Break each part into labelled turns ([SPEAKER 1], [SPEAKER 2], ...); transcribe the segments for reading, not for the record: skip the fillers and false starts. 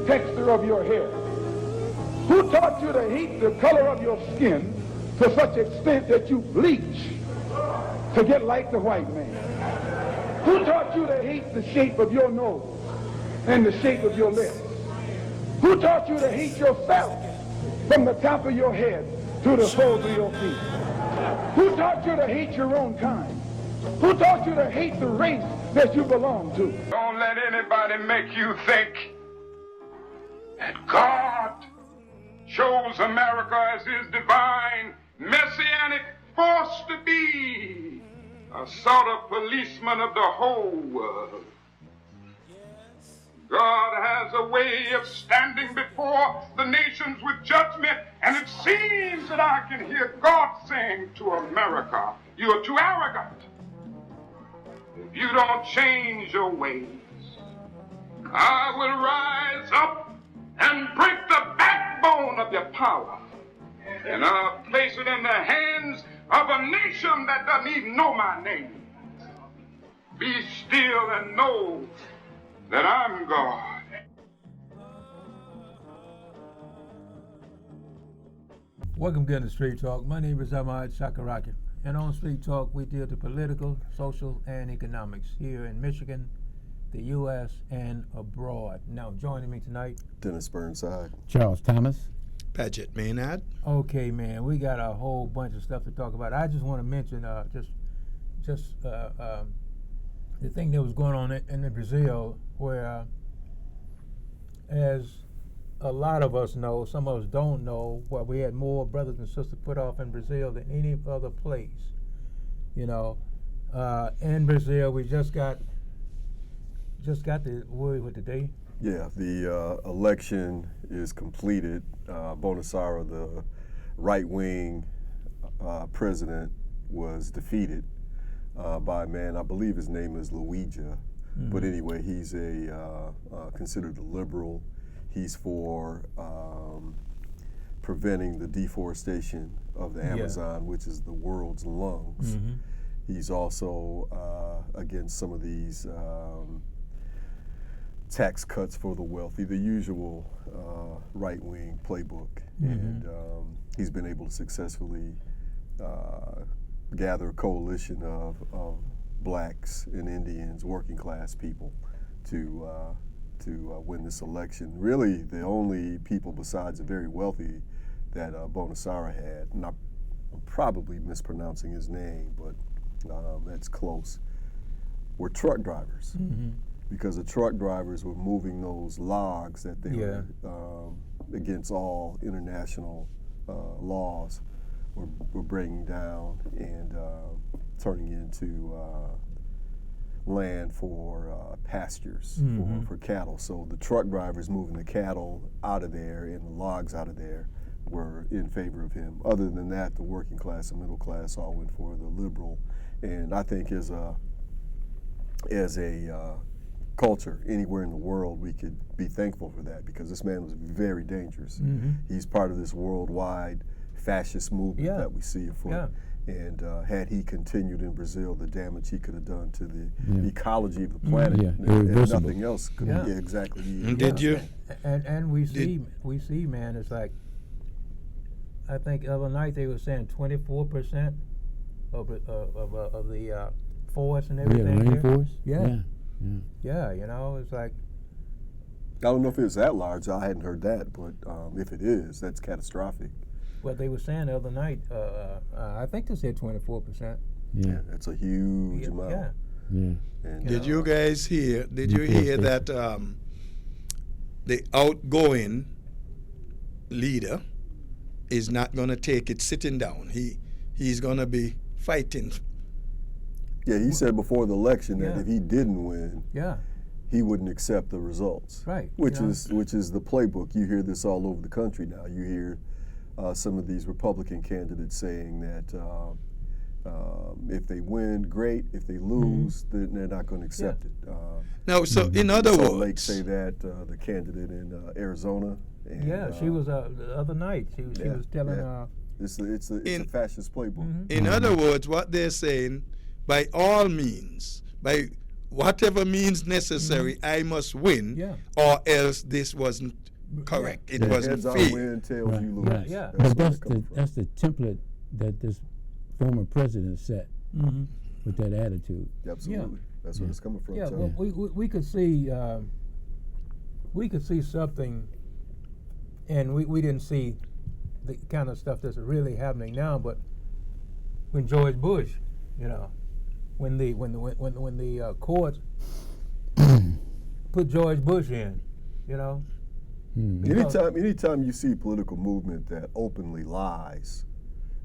[SPEAKER 1] the texture of your hair? Who taught you to hate the color of your skin to such extent that you bleach to get like the white man? Who taught you to hate the shape of your nose and the shape of your lips? Who taught you to hate yourself from the top of your head to the soles of your feet? Who taught you to hate your own kind? Who taught you to hate the race that you belong to? Don't let anybody make you think that God chose America as his divine messianic force to be a sort of policeman of the whole world. God has a way of standing before the nations with judgment, and it seems that I can hear God saying to America, you are too arrogant. If you don't change your ways, I will rise up and break the backbone of your power, and I'll place it in the hands of a nation that doesn't even know my name. Be still and know that I'm God.
[SPEAKER 2] Welcome again to Street Talk. My name is Ahmad Shakaraki, and on Street Talk we deal with political, social, and economics here in Michigan, the U.S., and abroad. Now, joining me tonight,
[SPEAKER 3] Dennis Burnside,
[SPEAKER 4] Charles Thomas,
[SPEAKER 5] Paget Maynard.
[SPEAKER 2] Okay, man, we got a whole bunch of stuff to talk about. I just want to mention the thing that was going on in Brazil, where, as a lot of us know, some of us don't know, where we had more brothers and sisters put off in Brazil than any other place. You know, in Brazil, we just got the word with the day.
[SPEAKER 3] Yeah, the election is completed. Bolsonaro, the right-wing president, was defeated by a man, I believe his name is Luigi. Mm-hmm. But anyway, he's considered a liberal. He's for preventing the deforestation of the Amazon, which is the world's lungs. Mm-hmm. He's also against some of these tax cuts for the wealthy, the usual right-wing playbook. Mm-hmm. And he's been able to successfully gather a coalition of blacks and Indians, working class people, to win this election. Really, the only people besides the very wealthy that Bolsonaro had, and I'm probably mispronouncing his name, but that's close, were truck drivers. Mm-hmm. Because the truck drivers were moving those logs that they were against all international laws, were bringing down and turning into land for pastures, mm-hmm. for cattle. So the truck drivers moving the cattle out of there and the logs out of there were in favor of him. Other than that, the working class and middle class all went for the liberal. And I think as a culture anywhere in the world, we could be thankful for that, because this man was very dangerous. Mm-hmm. He's part of this worldwide fascist movement that we see afoot. Yeah. And had he continued in Brazil, the damage he could have done to the ecology of the planet, and nothing else could exactly.
[SPEAKER 5] Did you?
[SPEAKER 2] And we see, man, it's like, I think the other night they were saying 24% of the forest and everything.
[SPEAKER 4] Rainforest?
[SPEAKER 2] Yeah, you know, it's like.
[SPEAKER 3] I don't know if it's that large. I hadn't heard that, but if it is, that's catastrophic.
[SPEAKER 2] What they were saying the other night, I think they said 24%.
[SPEAKER 3] Yeah, that's a huge amount.
[SPEAKER 4] Yeah.
[SPEAKER 3] And,
[SPEAKER 5] did you guys hear? Did you hear that the outgoing leader is not going to take it sitting down? He's going to be fighting.
[SPEAKER 3] Yeah, he said before the election that if he didn't win, he wouldn't accept the results.
[SPEAKER 2] Right.
[SPEAKER 3] Which is the playbook. You hear this all over the country now. You hear some of these Republican candidates saying that if they win, great. If they lose, then they're not going to accept it.
[SPEAKER 5] Now, so in other words,
[SPEAKER 3] Lake say that the candidate in Arizona. And,
[SPEAKER 2] she was the other night. She was telling.
[SPEAKER 3] It's a fascist playbook.
[SPEAKER 5] In other words, what they're saying, by all means, by whatever means necessary, I must win,
[SPEAKER 2] Yeah.
[SPEAKER 5] or else this wasn't correct. It
[SPEAKER 3] Yeah,
[SPEAKER 5] wasn't
[SPEAKER 3] heads I
[SPEAKER 5] fair.
[SPEAKER 3] win, tails
[SPEAKER 4] Right,
[SPEAKER 3] you lose.
[SPEAKER 4] right.
[SPEAKER 2] Yeah.
[SPEAKER 4] But
[SPEAKER 3] where
[SPEAKER 4] that's
[SPEAKER 3] it comes from.
[SPEAKER 4] the template that this former president set
[SPEAKER 2] Mhm.
[SPEAKER 4] with that attitude.
[SPEAKER 3] Absolutely. That's where it's coming from.
[SPEAKER 2] Yeah,
[SPEAKER 3] Tony.
[SPEAKER 2] well, we could see something, and we didn't see the kind of stuff that's really happening now. But when George Bush, you know, when the courts put George Bush in, you know, because-
[SPEAKER 3] Anytime you see a political movement that openly lies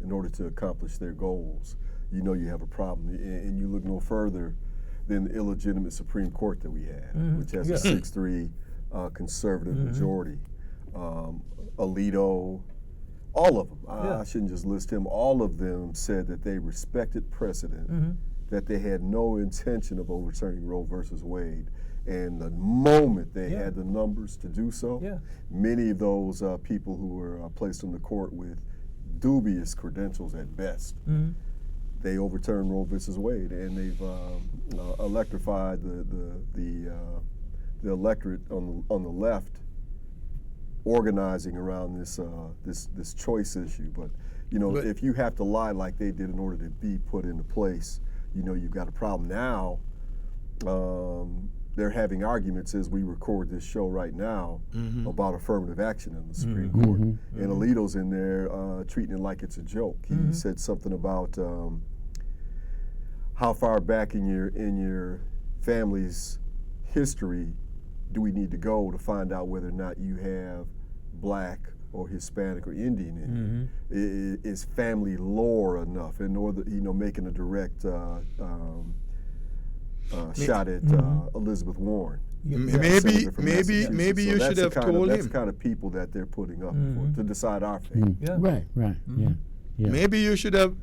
[SPEAKER 3] in order to accomplish their goals, you know you have a problem. And you look no further than the illegitimate Supreme Court that we have, which has a
[SPEAKER 2] Yeah.
[SPEAKER 3] 6-3 conservative majority. Alito, all of them.
[SPEAKER 2] Yeah.
[SPEAKER 3] I shouldn't just list him. All of them said that they respected precedent, that they had no intention of overturning Roe versus Wade. And the moment they
[SPEAKER 2] Yeah.
[SPEAKER 3] had the numbers to do so,
[SPEAKER 2] Yeah.
[SPEAKER 3] many of those people who were placed on the court with dubious credentials at best, they overturned Roe versus Wade, and they've electrified the electorate on the left, organizing around this choice issue. But you know,
[SPEAKER 5] But-
[SPEAKER 3] if you have to lie like they did in order to be put into place, you know you've got a problem. Now they're having arguments as we record this show right now about affirmative action in the Supreme Court, and Alito's in there treating it like it's a joke. He said something about how far back in your family's history do we need to go to find out whether or not you have Black or Hispanic or Indian in you? Is family lore enough in order, making a direct shot at Elizabeth Warren?
[SPEAKER 5] Maybe
[SPEAKER 3] from
[SPEAKER 5] maybe
[SPEAKER 3] Massachusetts.
[SPEAKER 5] maybe
[SPEAKER 3] So
[SPEAKER 5] you
[SPEAKER 3] that's
[SPEAKER 5] should
[SPEAKER 3] the
[SPEAKER 5] have
[SPEAKER 3] kind of-
[SPEAKER 5] told
[SPEAKER 3] That's
[SPEAKER 5] him.
[SPEAKER 3] the kind of people that they're putting up to decide our fate.
[SPEAKER 2] Yeah.
[SPEAKER 4] Right, yeah. Yeah.
[SPEAKER 5] Maybe you should have,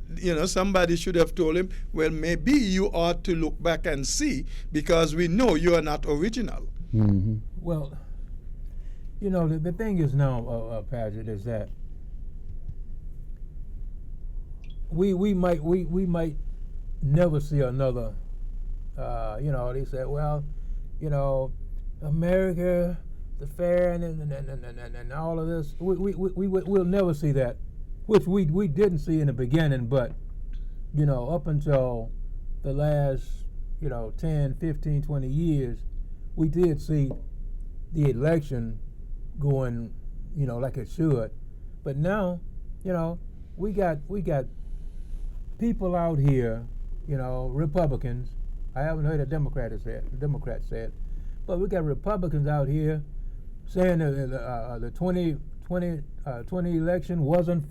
[SPEAKER 5] somebody should have told him, well, maybe you ought to look back and see, because we know you are not original.
[SPEAKER 2] Well, the thing is now, Paget, is that we might never see another. They said, well, America, the fair, and all of this. We'll never see that, which we didn't see in the beginning, but up until the last 10, 15, 20 years, we did see the election going like it should. But now we got people out here, Republicans. I haven't heard a Democrat said, but we got Republicans out here saying that the 2020 election wasn't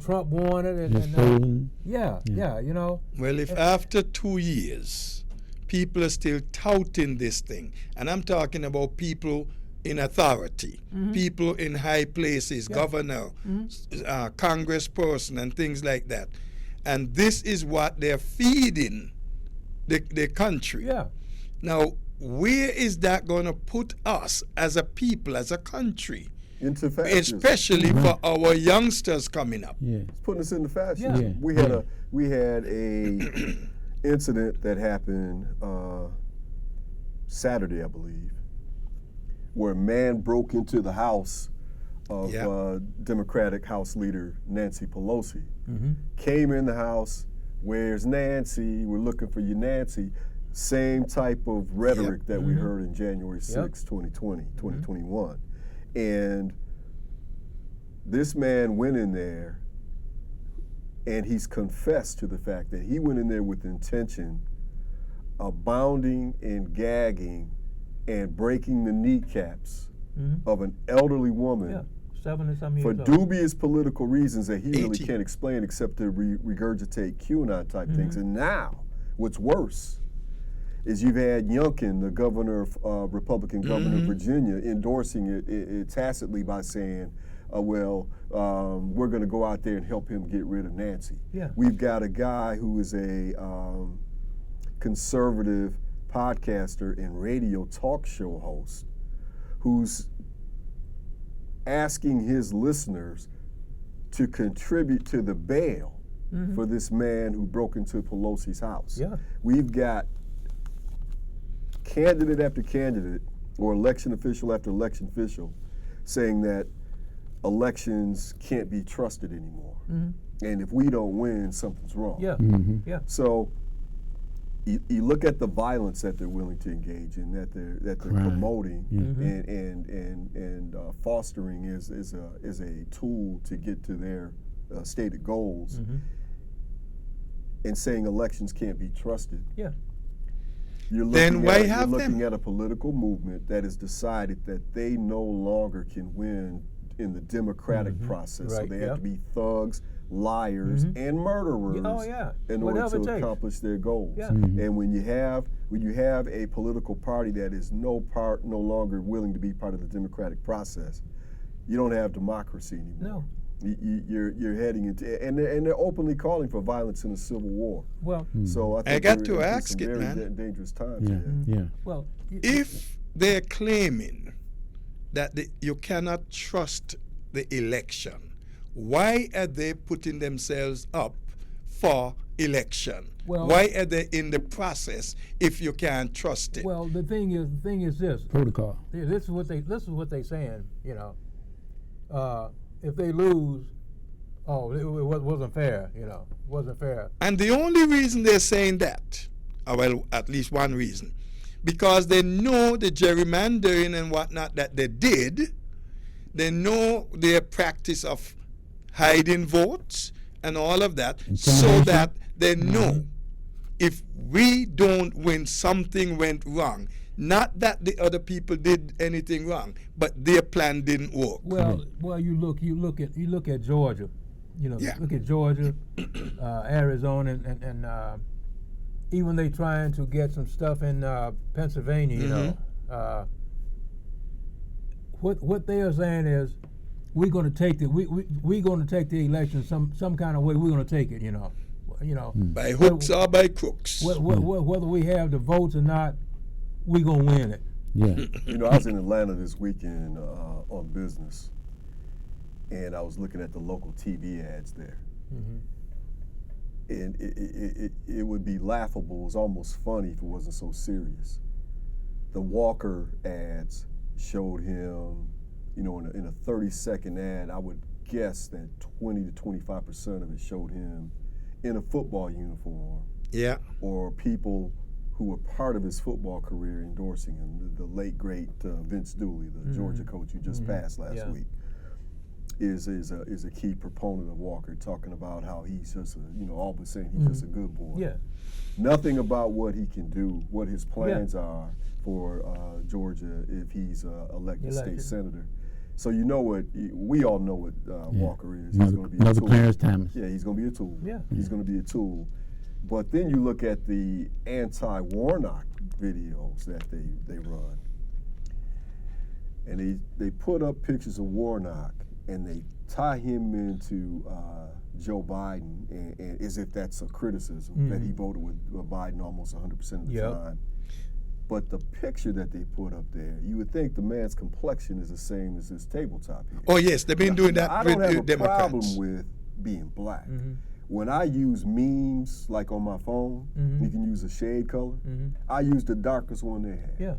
[SPEAKER 2] Trump won it,
[SPEAKER 4] Just fooling.
[SPEAKER 2] yeah.
[SPEAKER 5] Well, if after 2 years, people are still touting this thing, and I'm talking about people in authority, people in high places, governor, congressperson, and things like that, and this is what they're feeding the country.
[SPEAKER 2] Yeah.
[SPEAKER 5] Now, where is that going to put us as a people, as a country,
[SPEAKER 3] Into fascism.
[SPEAKER 5] especially for our youngsters coming up?
[SPEAKER 4] Yeah.
[SPEAKER 3] It's putting us into fascism.
[SPEAKER 4] Yeah.
[SPEAKER 3] We had a incident that happened Saturday, I believe, where a man broke into the house of Democratic House Leader Nancy Pelosi. Came in the house. Where's Nancy? We're looking for you, Nancy. Same type of rhetoric that we heard in January 6, 2021. And this man went in there and he's confessed to the fact that he went in there with the intention of bounding and gagging and breaking the kneecaps of an elderly woman.
[SPEAKER 2] Yeah. 70-some
[SPEAKER 3] For
[SPEAKER 2] years old.
[SPEAKER 3] dubious political reasons that he really
[SPEAKER 5] 80.
[SPEAKER 3] can't explain except to regurgitate QAnon type things. And now, what's worse is you've had Youngkin, the governor of Republican governor of Virginia, endorsing it tacitly by saying, we're going to go out there and help him get rid of Nancy.
[SPEAKER 2] Yeah.
[SPEAKER 3] We've got a guy who is a conservative podcaster and radio talk show host who's asking his listeners to contribute to the bail for this man who broke into Pelosi's house.
[SPEAKER 2] Yeah.
[SPEAKER 3] We've got candidate after candidate or election official after election official saying that elections can't be trusted anymore. And if we don't win, something's wrong.
[SPEAKER 2] Yeah. Yeah.
[SPEAKER 3] So you look at the violence that they're willing to engage in, that they're promoting and fostering is a tool to get to their stated goals, and saying elections can't be trusted.
[SPEAKER 2] Yeah.
[SPEAKER 3] You're
[SPEAKER 5] Then
[SPEAKER 3] looking
[SPEAKER 5] why
[SPEAKER 3] at,
[SPEAKER 5] have
[SPEAKER 3] you're
[SPEAKER 5] them?
[SPEAKER 3] looking at a political movement that has decided that they no longer can win in the democratic process. So
[SPEAKER 2] Right,
[SPEAKER 3] they have
[SPEAKER 2] yep.
[SPEAKER 3] to be thugs, liars, and murderers
[SPEAKER 2] Oh, yeah.
[SPEAKER 3] in order
[SPEAKER 2] Whatever it
[SPEAKER 3] to
[SPEAKER 2] takes.
[SPEAKER 3] accomplish their goals.
[SPEAKER 2] Yeah.
[SPEAKER 3] And when you have a political party that is no longer willing to be part of the democratic process, you don't have democracy anymore.
[SPEAKER 2] No.
[SPEAKER 3] You're heading into and they're openly calling for violence in a civil war.
[SPEAKER 2] Well,
[SPEAKER 3] So I think
[SPEAKER 5] got
[SPEAKER 3] we're
[SPEAKER 5] to
[SPEAKER 3] into
[SPEAKER 5] ask
[SPEAKER 3] some
[SPEAKER 5] it,
[SPEAKER 3] very
[SPEAKER 5] man.
[SPEAKER 3] dangerous times.
[SPEAKER 4] Yeah,
[SPEAKER 3] here.
[SPEAKER 4] yeah.
[SPEAKER 2] well.
[SPEAKER 5] If they're claiming that you cannot trust the election, why are they putting themselves up for election?
[SPEAKER 2] Well-
[SPEAKER 5] Why are they in the process if you can't trust it?
[SPEAKER 2] Well, the thing is this.
[SPEAKER 4] Protocol.
[SPEAKER 2] Yeah, this is what they saying. You know, if they lose, it wasn't fair. You know, wasn't fair.
[SPEAKER 5] And the only reason they're saying that, or well, at least one reason, because they know the gerrymandering and whatnot that they did. They know their practice of hiding votes and all of that, so
[SPEAKER 4] Intimidation.
[SPEAKER 5] that they know if we don't win, something went wrong. Not that the other people did anything wrong, but their plan didn't work.
[SPEAKER 2] Well, you look at Georgia. You know,
[SPEAKER 5] Yeah.
[SPEAKER 2] look at Georgia, Arizona, and even they trying to get some stuff in Pennsylvania. You know, what they are saying is we're going to take we're going to take the election some kind of way. We're going to take it. You know,
[SPEAKER 5] By hooks or by crooks.
[SPEAKER 2] whether we have the votes or not, we're going to win it.
[SPEAKER 4] Yeah.
[SPEAKER 3] You know, I was in Atlanta this weekend on business, and I was looking at the local TV ads there. And it would be laughable. It was almost funny if it wasn't so serious. The Walker ads showed him, you know, in a 30-second ad, I would guess that 20 to 25% of it showed him in a football uniform,
[SPEAKER 5] Yeah.
[SPEAKER 3] or people who were part of his football career endorsing him. The late, great Vince Dooley, the Georgia coach who just passed last week, is a key proponent of Walker, talking about how he's just all but saying he's just a good boy.
[SPEAKER 2] Yeah.
[SPEAKER 3] Nothing about what he can do, what his plans are for Georgia if he's elected state senator. So you know what, we all know what Walker is. He's going to be a
[SPEAKER 4] Another
[SPEAKER 3] tool.
[SPEAKER 4] Clarence Thomas.
[SPEAKER 3] Yeah, he's going to be a tool.
[SPEAKER 2] Yeah.
[SPEAKER 3] He's going to be a tool. But then you look at the anti-Warnock videos that they run, and they put up pictures of Warnock, and they tie him into Joe Biden, and as if that's a criticism that he voted with Biden almost 100% of the time. But the picture that they put up there, you would think the man's complexion is the same as his tabletop here.
[SPEAKER 5] Oh yes, they've been doing that
[SPEAKER 3] I
[SPEAKER 5] with
[SPEAKER 3] don't have
[SPEAKER 5] the
[SPEAKER 3] a
[SPEAKER 5] Democrats.
[SPEAKER 3] problem with being black. When I use memes, like on my phone, you can use a shade color. I use the darkest one they have.
[SPEAKER 2] Yeah.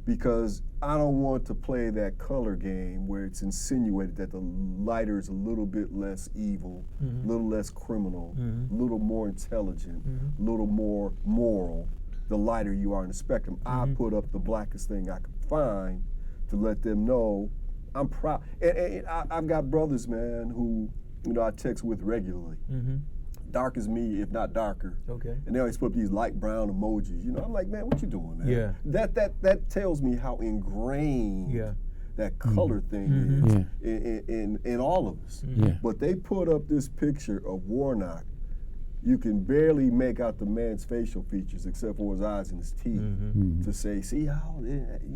[SPEAKER 3] Because I don't want to play that color game where it's insinuated that the lighter is a little bit less evil, a little less criminal, a little more intelligent, a little more moral, the lighter you are in the spectrum. I put up the blackest thing I could find to let them know I'm proud. And I've got brothers, man, who I text with regularly. Dark as me, if not darker.
[SPEAKER 2] Okay.
[SPEAKER 3] And they always put up these light brown emojis. I'm like, man, what you doing, man?
[SPEAKER 2] Yeah.
[SPEAKER 3] That tells me how ingrained that color thing is in all of us.
[SPEAKER 4] Yeah.
[SPEAKER 3] But they put up this picture of Warnock. You can barely make out the man's facial features except for his eyes and his teeth to say, see how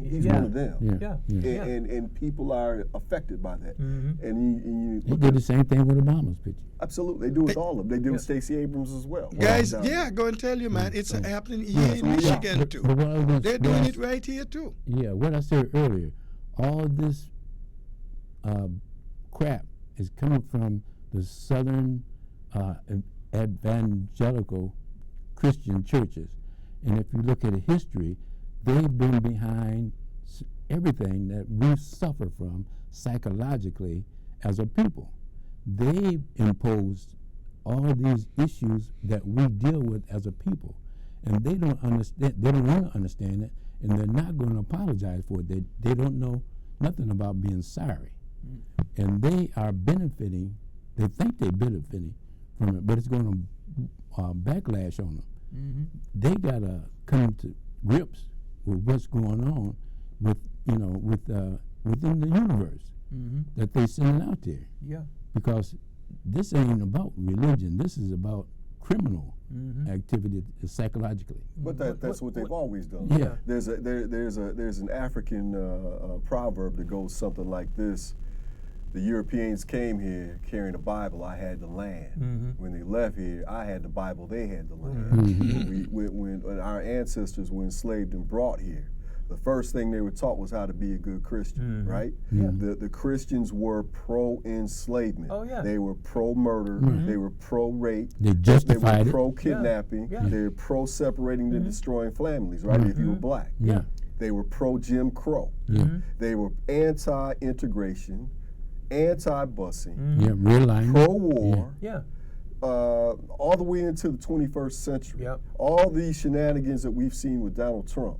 [SPEAKER 3] he's one of them.
[SPEAKER 2] Yeah.
[SPEAKER 3] And people are affected by that. And
[SPEAKER 4] They did the same thing with Obama's picture.
[SPEAKER 3] absolutely, they do it with all of them. They do it with Stacey Abrams as well.
[SPEAKER 5] Guys,
[SPEAKER 3] Down
[SPEAKER 5] yeah,
[SPEAKER 3] there.
[SPEAKER 5] go and tell you, man, it's happening here in
[SPEAKER 3] so yeah.
[SPEAKER 5] Michigan too.
[SPEAKER 4] But what I was gonna-
[SPEAKER 5] They're
[SPEAKER 4] what
[SPEAKER 5] doing
[SPEAKER 4] I-
[SPEAKER 5] it right here too.
[SPEAKER 4] Yeah, what I said earlier, all of this crap is coming from the Southern evangelical Christian churches. And if you look at the history, they've been behind everything that we suffer from psychologically as a people. They imposed all these issues that we deal with as a people, and they don't understand. They don't want to understand it, and they're not going to apologize for it. They don't know nothing about being sorry, and they are benefiting. They think they're benefiting from it, but it's going to backlash on them.
[SPEAKER 2] Mm-hmm.
[SPEAKER 4] They gotta come to grips with what's going on with within the universe
[SPEAKER 2] Mm-hmm.
[SPEAKER 4] that they sending out there,
[SPEAKER 2] Yeah.
[SPEAKER 4] because this ain't about religion. This is about criminal
[SPEAKER 2] Mm-hmm.
[SPEAKER 4] activity psychologically.
[SPEAKER 3] But that's what they've always done.
[SPEAKER 4] Yeah.
[SPEAKER 3] There's an African proverb that goes something like this: the Europeans came here carrying a Bible, I had the land.
[SPEAKER 2] Mm-hmm.
[SPEAKER 3] When they left here, I had the Bible, they had the land.
[SPEAKER 4] Mhm.
[SPEAKER 3] When our ancestors were enslaved and brought here, the first thing they were taught was how to be a good Christian,
[SPEAKER 2] Mhm.
[SPEAKER 3] right?
[SPEAKER 4] Yeah.
[SPEAKER 3] The Christians were pro-enslavement.
[SPEAKER 2] Oh, yeah.
[SPEAKER 3] They were pro-murder. They were pro-rape.
[SPEAKER 4] They
[SPEAKER 3] They
[SPEAKER 4] justified
[SPEAKER 3] were
[SPEAKER 4] it.
[SPEAKER 3] pro-kidnapping.
[SPEAKER 2] Yeah.
[SPEAKER 3] They were pro-separating and destroying families, right? If you were black.
[SPEAKER 4] Yeah.
[SPEAKER 3] They were pro-Jim Crow.
[SPEAKER 2] Mm-hmm.
[SPEAKER 3] They were anti-integration, anti-busing,
[SPEAKER 4] Yeah, realignment.
[SPEAKER 3] pro-war,
[SPEAKER 2] Yeah.
[SPEAKER 3] all the way into the 21st century.
[SPEAKER 2] Yep.
[SPEAKER 3] All these shenanigans that we've seen with Donald Trump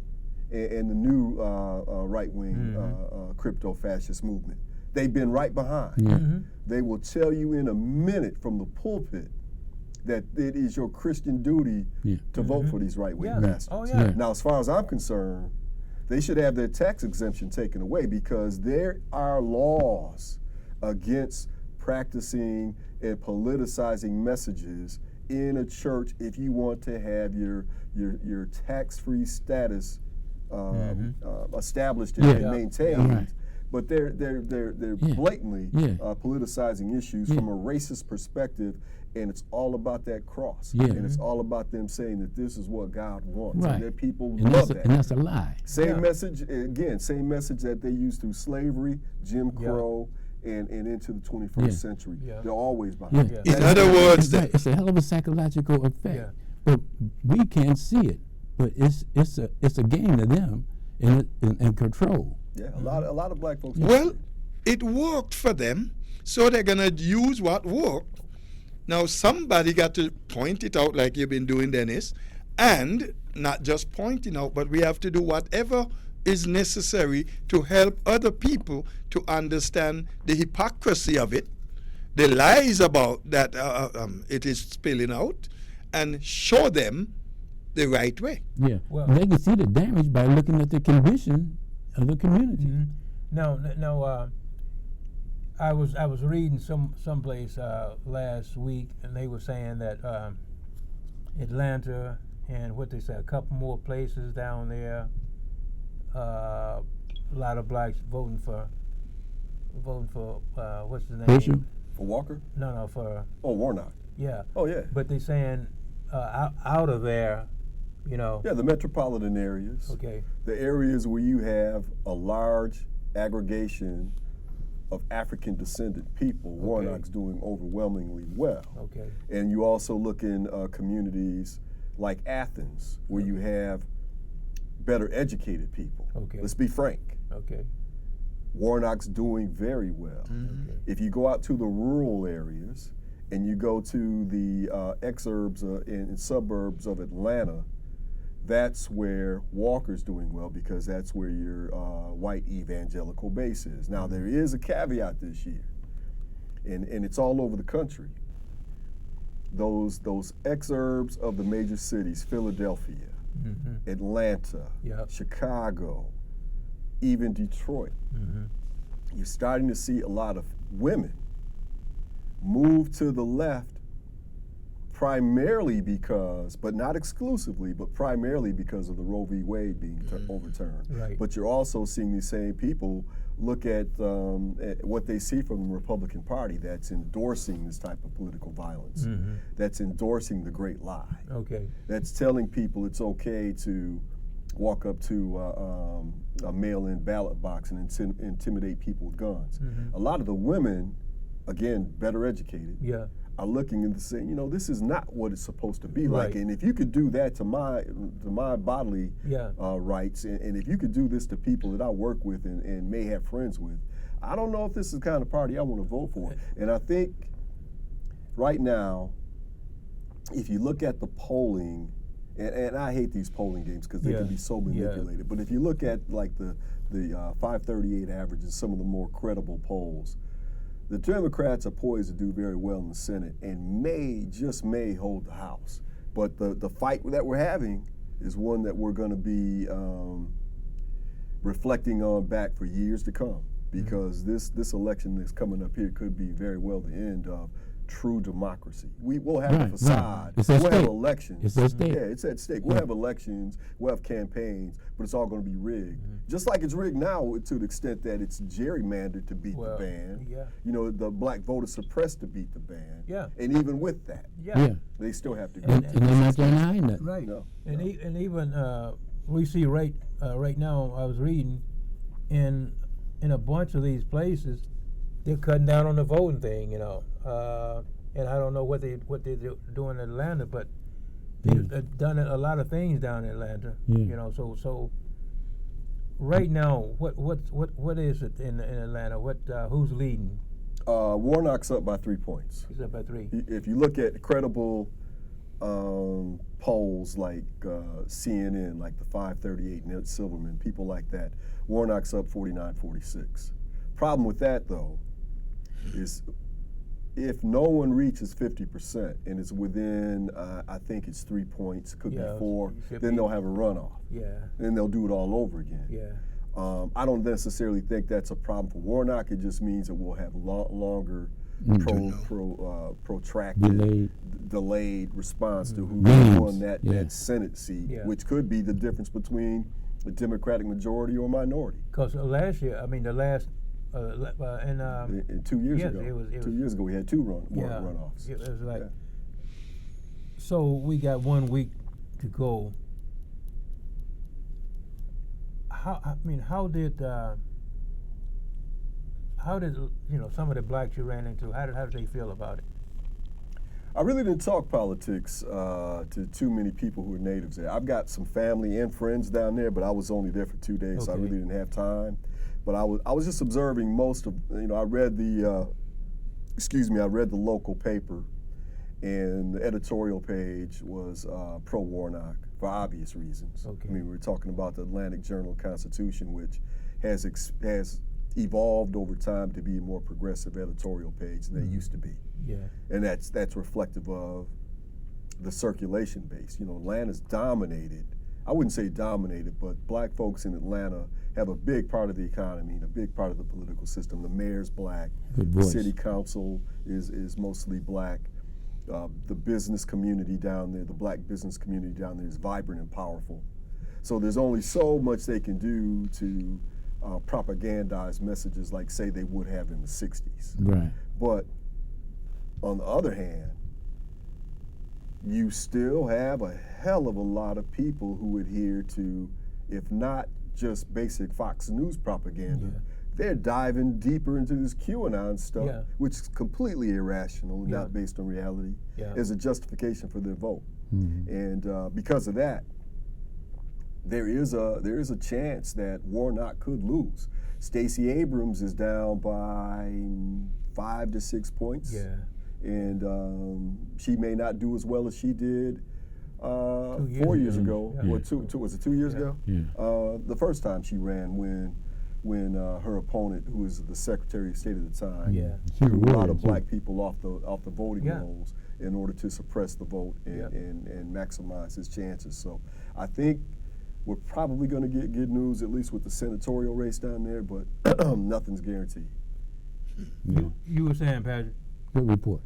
[SPEAKER 3] and the new right-wing crypto-fascist movement, they've been right behind.
[SPEAKER 4] Yeah.
[SPEAKER 2] Mm-hmm.
[SPEAKER 3] They will tell you in a minute from the pulpit that it is your Christian duty
[SPEAKER 4] Yeah.
[SPEAKER 3] to vote for these right-wing
[SPEAKER 2] Yeah.
[SPEAKER 3] bastards.
[SPEAKER 2] Oh, yeah.
[SPEAKER 4] Yeah.
[SPEAKER 3] Now, as far as I'm concerned, they should have their tax exemption taken away, because there are laws against practicing and politicizing messages in a church if you want to have your tax-free status established and
[SPEAKER 4] Yeah.
[SPEAKER 3] and maintained.
[SPEAKER 4] Right.
[SPEAKER 3] But they're
[SPEAKER 4] Yeah.
[SPEAKER 3] blatantly
[SPEAKER 4] Yeah.
[SPEAKER 3] politicizing issues
[SPEAKER 4] Yeah.
[SPEAKER 3] from a racist perspective, and it's all about that cross.
[SPEAKER 4] Yeah.
[SPEAKER 3] And it's all about them saying that this is what God wants.
[SPEAKER 4] Right.
[SPEAKER 3] And their people
[SPEAKER 4] And
[SPEAKER 3] love
[SPEAKER 4] that's
[SPEAKER 3] that.
[SPEAKER 4] a lie.
[SPEAKER 3] Same
[SPEAKER 2] Yeah.
[SPEAKER 3] message, again, same message that they used through slavery, Jim Crow, and into the 21st
[SPEAKER 4] Yeah.
[SPEAKER 3] century.
[SPEAKER 2] Yeah.
[SPEAKER 3] They're always
[SPEAKER 4] Yeah.
[SPEAKER 3] behind.
[SPEAKER 2] Yeah.
[SPEAKER 3] it.
[SPEAKER 5] In other words,
[SPEAKER 4] It's a hell of a psychological effect.
[SPEAKER 2] Yeah.
[SPEAKER 4] But we can't see it. But it's a game to them and control.
[SPEAKER 3] Yeah, a lot of black folks.
[SPEAKER 5] well, it worked for them, so they're gonna use what worked. Now somebody got to point it out, like you've been doing, Dennis, and not just pointing out, but we have to do whatever is necessary to help other people to understand the hypocrisy of it, the lies about that it is spilling out, and show them the right way.
[SPEAKER 4] Yeah.
[SPEAKER 2] Well-
[SPEAKER 4] They can see the damage by looking at the condition of the community.
[SPEAKER 2] Mm-hmm. No. I was reading someplace last week, and they were saying that Atlanta and what they said, a couple more places down there, a lot of blacks voting for what's his name?
[SPEAKER 4] Fisher?
[SPEAKER 3] For Walker?
[SPEAKER 2] No, for
[SPEAKER 3] Oh, Warnock.
[SPEAKER 2] yeah.
[SPEAKER 3] Oh, yeah.
[SPEAKER 2] But they saying out of there,
[SPEAKER 3] Yeah, the metropolitan areas.
[SPEAKER 2] Okay.
[SPEAKER 3] The areas where you have a large aggregation of African descendant people, Warnock's doing overwhelmingly well.
[SPEAKER 2] Okay.
[SPEAKER 3] And you also look in communities like Athens, where you have better educated people.
[SPEAKER 2] Okay.
[SPEAKER 3] Let's be frank.
[SPEAKER 2] Okay.
[SPEAKER 3] Warnock's doing very well.
[SPEAKER 2] Okay.
[SPEAKER 3] If you go out to the rural areas and you go to the exurbs and suburbs of Atlanta, that's where Walker's doing well, because that's where your white evangelical base is. Now, there is a caveat this year, and it's all over the country. Those exurbs of the major cities, Philadelphia,
[SPEAKER 2] Mm-hmm.
[SPEAKER 3] Atlanta,
[SPEAKER 2] Yep.
[SPEAKER 3] Chicago, even Detroit,
[SPEAKER 2] Mm-hmm.
[SPEAKER 3] you're starting to see a lot of women move to the left, primarily because, but not exclusively, but primarily because of the Roe v. Wade being overturned.
[SPEAKER 2] Right.
[SPEAKER 3] But you're also seeing these same people look at what they see from the Republican Party that's endorsing this type of political violence, that's endorsing the great lie,
[SPEAKER 2] Okay.
[SPEAKER 3] that's telling people it's okay to walk up to a mail-in ballot box and intimidate people with guns. A lot of the women, again, better educated,
[SPEAKER 2] Yeah.
[SPEAKER 3] are looking and saying, this is not what it's supposed to be like.
[SPEAKER 2] Right.
[SPEAKER 3] And if you could do that to my bodily
[SPEAKER 2] Yeah.
[SPEAKER 3] rights, and if you could do this to people that I work with and may have friends with, I don't know if this is the kind of party I want to vote for. And I think right now, if you look at the polling, and I hate these polling games because they
[SPEAKER 2] Yeah.
[SPEAKER 3] can be so manipulated, but if you look at like the 538 average and some of the more credible polls, the Democrats are poised to do very well in the Senate and just may hold the House. But the fight that we're having is one that we're going to be reflecting on back for years to come, because this election that's coming up here could be very well the end of true democracy. We'll have a
[SPEAKER 4] Right,
[SPEAKER 3] facade.
[SPEAKER 4] right. It's at
[SPEAKER 3] We'll have
[SPEAKER 4] stake.
[SPEAKER 3] elections.
[SPEAKER 4] It's at stake.
[SPEAKER 3] Yeah, it's at stake. We'll have elections. We'll have campaigns, but it's all going to be rigged. Just like it's rigged now, to the extent that it's gerrymandered to beat
[SPEAKER 2] Well,
[SPEAKER 3] the ban.
[SPEAKER 2] yeah.
[SPEAKER 3] The black vote is suppressed to beat the ban.
[SPEAKER 2] Yeah.
[SPEAKER 3] And even with that,
[SPEAKER 4] Yeah.
[SPEAKER 3] they still have to go.
[SPEAKER 4] And they're not denying that.
[SPEAKER 2] Right.
[SPEAKER 3] No,
[SPEAKER 2] and
[SPEAKER 3] no.
[SPEAKER 2] And even we see right now, I was reading in a bunch of these places, they're cutting down on the voting thing, and I don't know what they're doing in Atlanta, but they've done a lot of things down in Atlanta.
[SPEAKER 4] Yeah.
[SPEAKER 2] So right now, what is it in Atlanta? Who's leading?
[SPEAKER 3] Warnock's up by 3 points.
[SPEAKER 2] He's up by 3.
[SPEAKER 3] If you look at credible polls like CNN, like the 538 Ned Silverman, people like that, Warnock's up 49-46. Problem with that, though, is if no one reaches 50% and it's within, I think it's 3 points, could
[SPEAKER 2] Yeah,
[SPEAKER 3] be 4,
[SPEAKER 2] it could
[SPEAKER 3] then
[SPEAKER 2] be.
[SPEAKER 3] they'll have a runoff.
[SPEAKER 2] Yeah.
[SPEAKER 3] Then they'll do it all over again.
[SPEAKER 2] Yeah.
[SPEAKER 3] I don't necessarily think that's a problem for Warnock. It just means that we'll have longer, protracted, delayed response to who
[SPEAKER 4] Games,
[SPEAKER 3] won that Senate seat,
[SPEAKER 2] Yeah.
[SPEAKER 3] which could be the difference between the Democratic majority or minority.
[SPEAKER 2] Because last year, and
[SPEAKER 3] 2 years
[SPEAKER 2] yes,
[SPEAKER 3] ago,
[SPEAKER 2] it was-
[SPEAKER 3] 2 years ago, we had two
[SPEAKER 2] yeah,
[SPEAKER 3] runoffs.
[SPEAKER 2] it was like.
[SPEAKER 3] Yeah.
[SPEAKER 2] So we got 1 week to go. How did some of the blacks you ran into? How did they feel about it?
[SPEAKER 3] I really didn't talk politics to too many people who are natives there. I've got some family and friends down there, but I was only there for 2 days, so I
[SPEAKER 2] Okay.
[SPEAKER 3] really didn't have time. But I was just observing most of, I read the local paper, and the editorial page was pro-Warnock for obvious reasons.
[SPEAKER 2] Okay.
[SPEAKER 3] I mean, we're talking about the Atlantic Journal-Constitution, which has evolved over time to be a more progressive editorial page than it used to be.
[SPEAKER 2] Yeah.
[SPEAKER 3] And that's reflective of the circulation base. Atlanta's dominated. I wouldn't say dominated, but black folks in Atlanta have a big part of the economy and a big part of the political system. The mayor's black.
[SPEAKER 4] Good
[SPEAKER 3] The
[SPEAKER 4] voice.
[SPEAKER 3] city council is mostly black. The business community down there, the black business community down there is vibrant and powerful. So there's only so much they can do to propagandize messages like, say, they would have in the 60s.
[SPEAKER 4] Right.
[SPEAKER 3] But on the other hand, you still have a hell of a lot of people who adhere to, if not just basic Fox News propaganda,
[SPEAKER 2] Yeah.
[SPEAKER 3] they're diving deeper into this QAnon stuff,
[SPEAKER 2] Yeah.
[SPEAKER 3] which is completely irrational and
[SPEAKER 2] Yeah.
[SPEAKER 3] not based on reality,
[SPEAKER 2] Yeah.
[SPEAKER 3] as a justification for their vote.
[SPEAKER 4] Mhm.
[SPEAKER 3] And because of that, there is a chance that Warnock could lose. Stacey Abrams is down by 5 to 6 points.
[SPEAKER 2] Yeah.
[SPEAKER 3] And she may not do as well as she did
[SPEAKER 2] 2 years
[SPEAKER 3] 4 years
[SPEAKER 2] ago.
[SPEAKER 3] ago.
[SPEAKER 2] Yeah.
[SPEAKER 3] Or was it 2 years
[SPEAKER 2] Yeah.
[SPEAKER 3] ago?
[SPEAKER 4] Yeah.
[SPEAKER 3] The first time she ran, when her opponent, who was the Secretary of State at the time,
[SPEAKER 2] Yeah.
[SPEAKER 3] threw a lot of
[SPEAKER 4] too.
[SPEAKER 3] black people off the voting
[SPEAKER 2] Yeah.
[SPEAKER 3] rolls in order to suppress the vote and,
[SPEAKER 2] Yep.
[SPEAKER 3] and maximize his chances. So I think we're probably going to get good news, at least with the senatorial race down there, but nothing's guaranteed.
[SPEAKER 4] Yeah.
[SPEAKER 2] You were saying, Patrick.
[SPEAKER 4] Good report.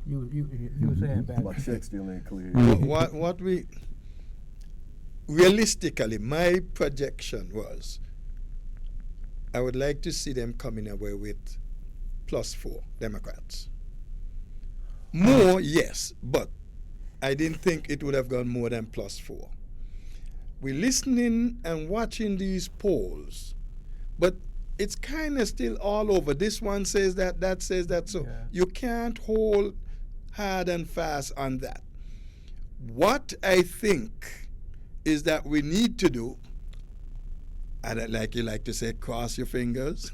[SPEAKER 2] You were saying,
[SPEAKER 3] My
[SPEAKER 2] Patrick.
[SPEAKER 3] check still ain't clear.
[SPEAKER 5] what we realistically, my projection was, I would like to see them coming away with +4 Democrats. More, yes, but I didn't think it would have gone more than +4. We're listening and watching these polls, but it's kind of still all over. This one says that, that says that. So
[SPEAKER 2] Yeah.
[SPEAKER 5] you can't hold hard and fast on that. What I think is that we need to do, I don't like you like to say cross your fingers,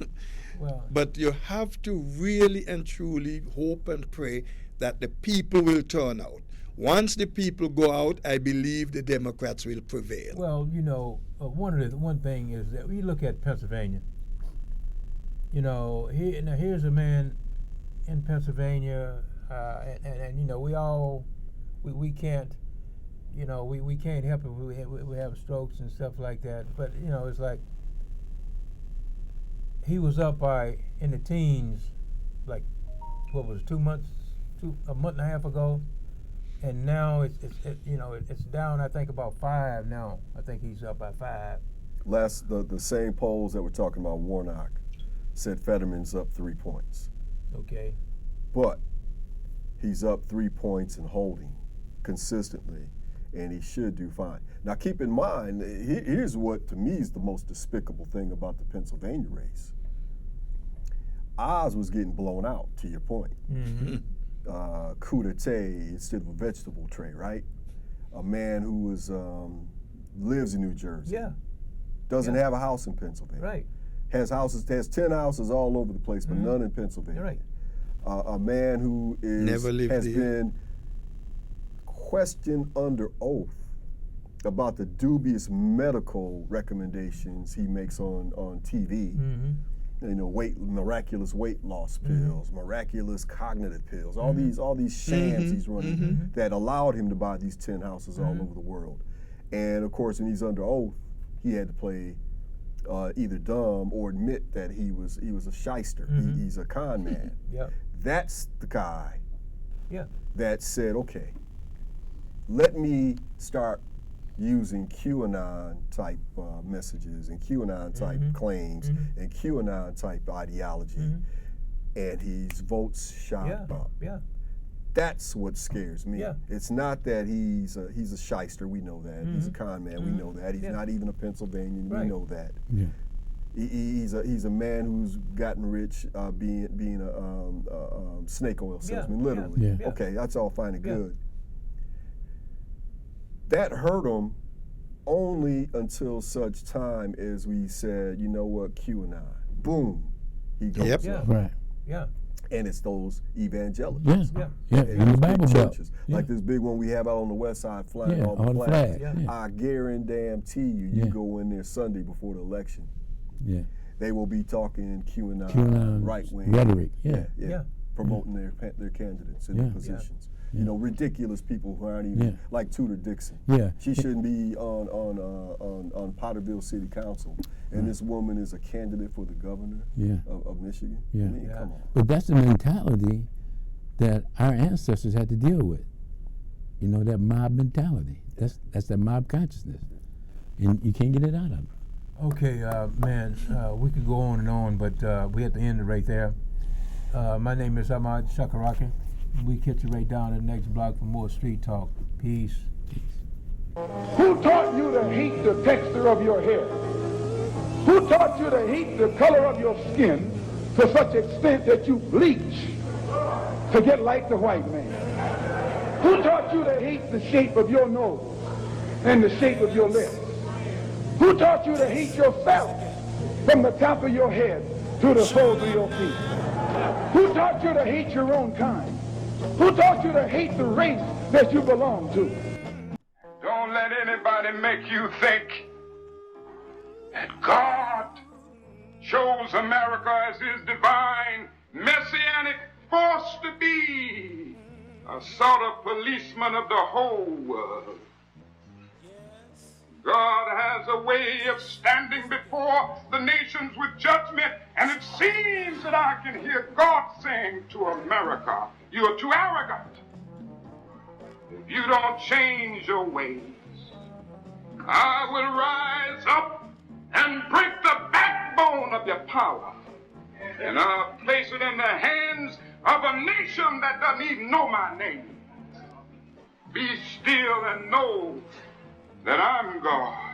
[SPEAKER 2] Well,
[SPEAKER 5] but you have to really and truly hope and pray that the people will turn out. Once the people go out, I believe the Democrats will prevail.
[SPEAKER 2] well, you know, one thing is that we look at Pennsylvania. You know, here's a man in Pennsylvania, and you know, we can't, you know, we can't help it. We have strokes and stuff like that. But you know, it's like he was up in the teens, like what was it, a month and a half ago, and now it's down. I think about 5 now. I think he's up by 5.
[SPEAKER 3] The same polls that we're talking about, Warnock said Fetterman's up 3 points.
[SPEAKER 2] Okay.
[SPEAKER 3] But he's up 3 points and holding consistently, and he should do fine. Now, keep in mind, here's what to me is the most despicable thing about the Pennsylvania race. Oz was getting blown out, to your point.
[SPEAKER 2] Mm-hmm.
[SPEAKER 3] Coup d'etat instead of a vegetable tray, right? A man who lives in New Jersey.
[SPEAKER 2] Yeah.
[SPEAKER 3] Doesn't
[SPEAKER 2] Yeah.
[SPEAKER 3] have a house in Pennsylvania.
[SPEAKER 2] Right.
[SPEAKER 3] Has 10 houses all over the place, but none in Pennsylvania.
[SPEAKER 2] Right.
[SPEAKER 3] A man who
[SPEAKER 5] Never lived
[SPEAKER 3] has
[SPEAKER 5] there.
[SPEAKER 3] been questioned under oath about the dubious medical recommendations he makes on TV.
[SPEAKER 2] Mm-hmm.
[SPEAKER 3] You know, miraculous weight loss pills, miraculous cognitive pills, all these shams he's running that allowed him to buy these 10 houses all over the world. And of course, when he's under oath, he had to play either dumb or admit that he was a shyster. He's a con man.
[SPEAKER 2] Yeah.
[SPEAKER 3] That's the guy
[SPEAKER 2] Yeah.
[SPEAKER 3] that said, okay, let me start using QAnon type messages and QAnon type claims and QAnon type ideology, and his votes shot
[SPEAKER 2] Yeah.
[SPEAKER 3] up.
[SPEAKER 2] Yeah.
[SPEAKER 3] That's what scares me.
[SPEAKER 2] Yeah.
[SPEAKER 3] It's not that he's a shyster. We know that. He's a con man. We know that. He's
[SPEAKER 2] Yeah.
[SPEAKER 3] not even a Pennsylvanian.
[SPEAKER 2] Right.
[SPEAKER 3] We know that.
[SPEAKER 4] Yeah.
[SPEAKER 3] He's a man who's gotten rich being a snake oil salesman, literally.
[SPEAKER 4] Yeah.
[SPEAKER 2] Yeah.
[SPEAKER 3] Okay, that's all fine and
[SPEAKER 2] Yeah.
[SPEAKER 3] good. That hurt him only until such time as we said, you know what, QAnon. Boom, he goes
[SPEAKER 5] Yep.
[SPEAKER 3] up.
[SPEAKER 2] Yeah.
[SPEAKER 4] Right.
[SPEAKER 2] Yeah.
[SPEAKER 3] And it's those evangelicals.
[SPEAKER 4] Yeah.
[SPEAKER 2] Yeah.
[SPEAKER 4] Yeah.
[SPEAKER 3] And
[SPEAKER 4] In the
[SPEAKER 3] those big
[SPEAKER 4] Bible Belt.
[SPEAKER 3] churches,
[SPEAKER 4] Yeah.
[SPEAKER 3] like this big one we have out on the west side, flying
[SPEAKER 4] Yeah,
[SPEAKER 3] all the
[SPEAKER 4] all the
[SPEAKER 3] flags.
[SPEAKER 4] flags. Yeah.
[SPEAKER 3] I guarantee you,
[SPEAKER 4] Yeah.
[SPEAKER 3] you go in there Sunday before the election,
[SPEAKER 4] Yeah.
[SPEAKER 3] they will be talking QAnon,
[SPEAKER 4] QAnon
[SPEAKER 3] right wing
[SPEAKER 4] rhetoric. Yeah.
[SPEAKER 2] Yeah.
[SPEAKER 3] promoting their candidates and
[SPEAKER 4] Yeah.
[SPEAKER 3] their positions. You know, ridiculous people who aren't even
[SPEAKER 4] Yeah.
[SPEAKER 3] like Tudor Dixon.
[SPEAKER 4] Yeah.
[SPEAKER 3] She shouldn't be on Potterville City Council, and this woman is a candidate for the governor
[SPEAKER 4] Yeah.
[SPEAKER 3] of Michigan.
[SPEAKER 4] Yeah.
[SPEAKER 3] I mean,
[SPEAKER 2] Yeah.
[SPEAKER 3] come on.
[SPEAKER 4] But that's the mentality that our ancestors had to deal with. You know, that mob mentality. That's that mob consciousness, and you can't get it out of them.
[SPEAKER 2] Okay, man, we could go on, but we have to end it right there. My name is Ahmad Shakaraki. We catch you right down in the next block for more street talk. Peace.
[SPEAKER 1] Who taught you to hate the texture of your hair? Who taught you to hate the color of your skin to such extent that you bleach to get like the white man? Who taught you to hate the shape of your nose and the shape of your lips? Who taught you to hate yourself from the top of your head to the soles of your feet? Who taught you to hate your own kind? Who taught you to hate the race that you belong to? Don't let anybody make you think that God chose America as his divine messianic force to be a sort of policeman of the whole world. God has a way of standing before the nations with judgment, and it seems that I can hear God saying to America, you are too arrogant. If you don't change your ways, I will rise up and break the backbone of your power, and I'll place it in the hands of a nation that doesn't even know my name. Be still and know that I'm God.